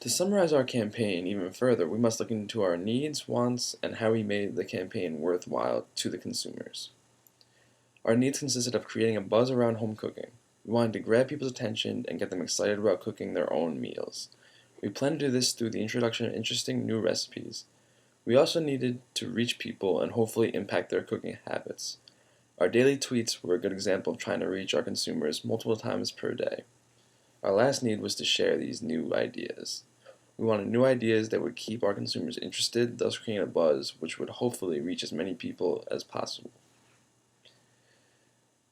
To summarize our campaign even further, we must look into our needs, wants, and how we made the campaign worthwhile to the consumers. Our needs consisted of creating a buzz around home cooking. We wanted to grab people's attention and get them excited about cooking their own meals. We planned to do this through the introduction of interesting new recipes. We also needed to reach people and hopefully impact their cooking habits. Our daily tweets were a good example of trying to reach our consumers multiple times per day. Our last need was to share these new ideas. We wanted new ideas that would keep our consumers interested, thus creating a buzz which would hopefully reach as many people as possible.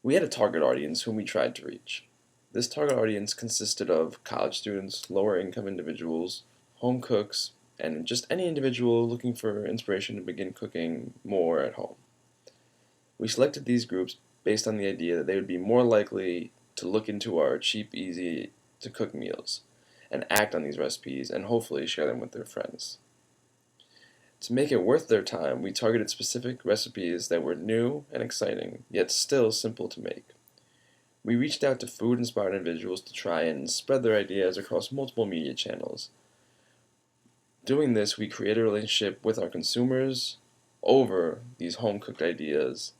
We had a target audience whom we tried to reach. This target audience consisted of college students, lower income individuals, home cooks, and just any individual looking for inspiration to begin cooking more at home. We selected these groups based on the idea that they would be more likely to look into our cheap, easy to cook meals and act on these recipes and hopefully share them with their friends. To make it worth their time, we targeted specific recipes that were new and exciting, yet still simple to make. We reached out to food-inspired individuals to try and spread their ideas across multiple media channels. Doing this, we created a relationship with our consumers over these home-cooked ideas.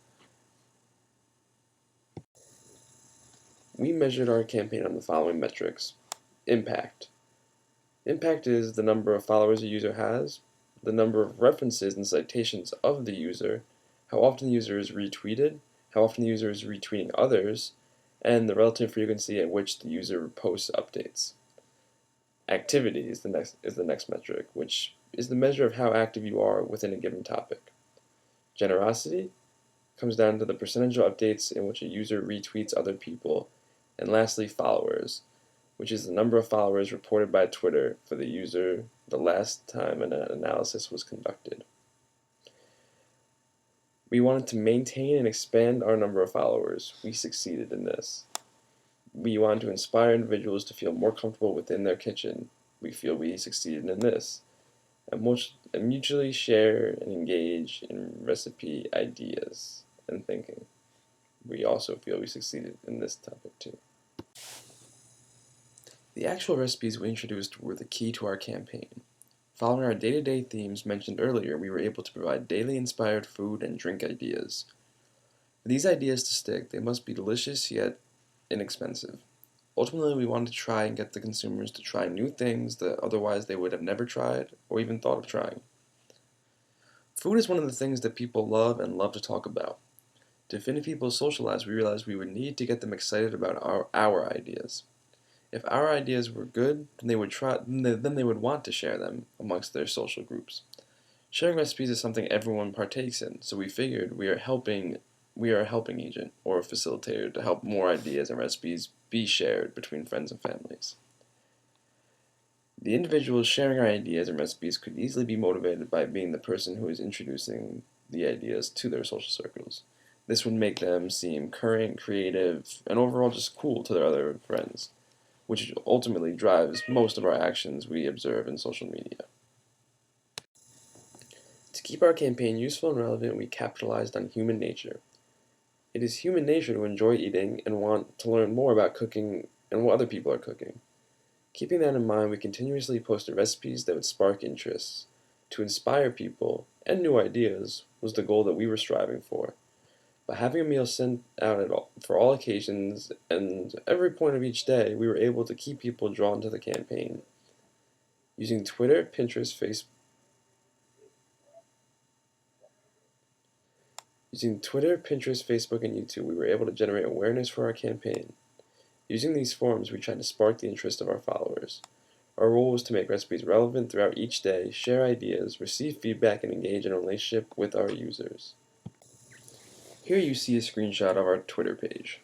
We measured our campaign on the following metrics. Impact. Impact is the number of followers a user has, the number of references and citations of the user, how often the user is retweeted, how often the user is retweeting others, and the relative frequency at which the user posts updates. Activity is the next metric, which is the measure of how active you are within a given topic. Generosity comes down to the percentage of updates in which a user retweets other people. And lastly, followers, which is the number of followers reported by Twitter for the user the last time an analysis was conducted. We wanted to maintain and expand our number of followers. We succeeded in this. We wanted to inspire individuals to feel more comfortable within their kitchen. We feel we succeeded in this. And mutually share and engage in recipe ideas and thinking. We also feel we succeeded in this topic too. The actual recipes we introduced were the key to our campaign. Following our day-to-day themes mentioned earlier, we were able to provide daily inspired food and drink ideas. For these ideas to stick, they must be delicious yet inexpensive. Ultimately, we wanted to try and get the consumers to try new things that otherwise they would have never tried or even thought of trying. Food is one of the things that people love and love to talk about. To fit people socialize, we realized we would need to get them excited about our ideas. If our ideas were good, then they would want to share them amongst their social groups. Sharing recipes is something everyone partakes in, so we figured we are a helping agent or a facilitator to help more ideas and recipes be shared between friends and families. The individuals sharing our ideas and recipes could easily be motivated by being the person who is introducing the ideas to their social circles. This would make them seem current, creative, and overall just cool to their other friends, which ultimately drives most of our actions we observe in social media. To keep our campaign useful and relevant, we capitalized on human nature. It is human nature to enjoy eating and want to learn more about cooking and what other people are cooking. Keeping that in mind, we continuously posted recipes that would spark interest. To inspire people and new ideas was the goal that we were striving for. By having a meal sent out for all occasions and every point of each day, we were able to keep people drawn to the campaign. Using Twitter, Pinterest, Facebook, and YouTube, we were able to generate awareness for our campaign. Using these forums, we tried to spark the interest of our followers. Our role was to make recipes relevant throughout each day, share ideas, receive feedback, and engage in a relationship with our users. Here you see a screenshot of our Twitter page.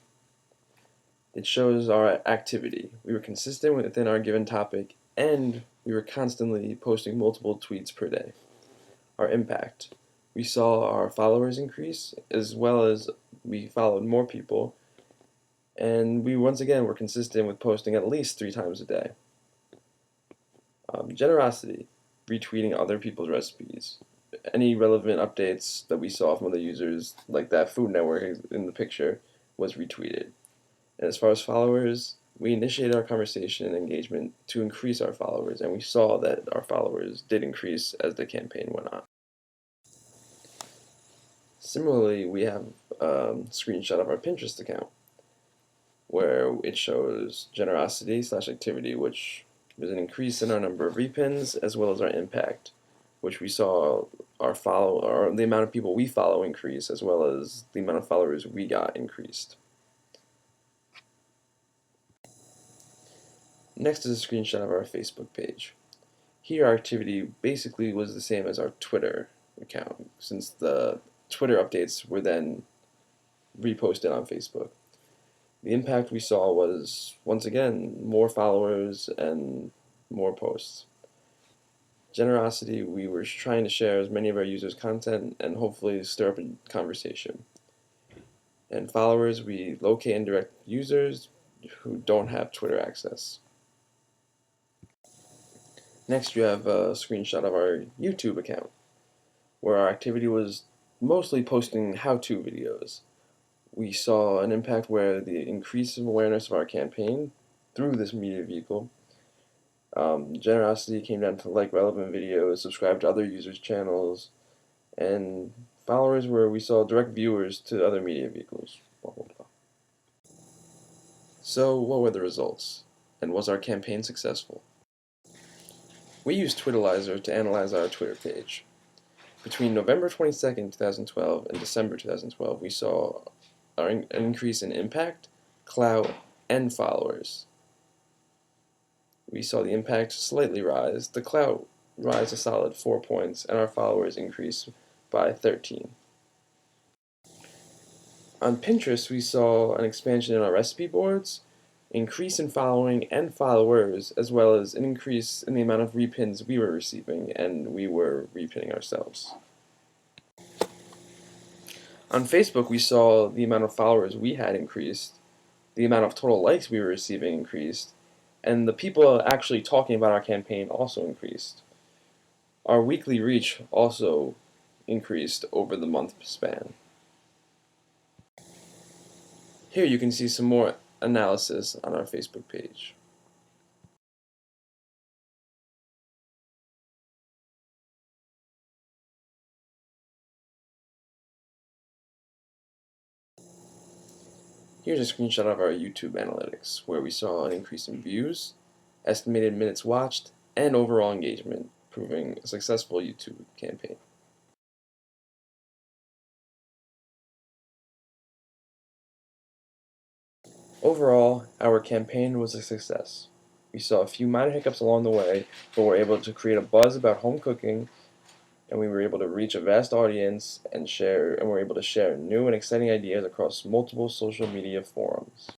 It shows our activity. We were consistent within our given topic, and we were constantly posting multiple tweets per day. Our impact. We saw our followers increase, as well as we followed more people, and we once again were consistent with posting at least 3 times a day. Generosity. Retweeting other people's recipes. Any relevant updates that we saw from other users, like that Food Network in the picture, was retweeted. And as far as followers, We initiated our conversation and engagement to increase our followers, and we saw that our followers did increase as the campaign went on. Similarly, we have a screenshot of our Pinterest account where it shows generosity/activity, which was an increase in our number of repins as well as our impact, which we saw or the amount of people we follow increase as well as the amount of followers we got increased. Next is a screenshot of our Facebook page. Here our activity basically was the same as our Twitter account, since the Twitter updates were then reposted on Facebook. The impact we saw was, once again, more followers and more posts. Generosity, we were trying to share as many of our users' content and hopefully stir up a conversation. And followers, we locate and direct users who don't have Twitter access. Next, you have a screenshot of our YouTube account, where our activity was mostly posting how-to videos. We saw an impact where the increase of awareness of our campaign through this media vehicle. Generosity came down to like relevant videos, subscribe to other users' channels, and followers where we saw direct viewers to other media vehicles. So, what were the results? And was our campaign successful? We used Twitterlizer to analyze our Twitter page. Between November 22nd, 2012 and December 2012, we saw an increase in impact, clout, and followers. We saw the impact slightly rise, the clout rise a solid 4 points, and our followers increase by 13. On Pinterest, we saw an expansion in our recipe boards, increase in following and followers, as well as an increase in the amount of repins we were receiving, and we were repinning ourselves. On Facebook, we saw the amount of followers we had increased, the amount of total likes we were receiving increased, and the people actually talking about our campaign also increased. Our weekly reach also increased over the month span. Here you can see some more analysis on our Facebook page. Here's a screenshot of our YouTube analytics, where we saw an increase in views, estimated minutes watched, and overall engagement, proving a successful YouTube campaign. Overall, our campaign was a success. We saw a few minor hiccups along the way, but were able to create a buzz about home cooking, and we were able to reach a vast audience and were able to share new and exciting ideas across multiple social media forums.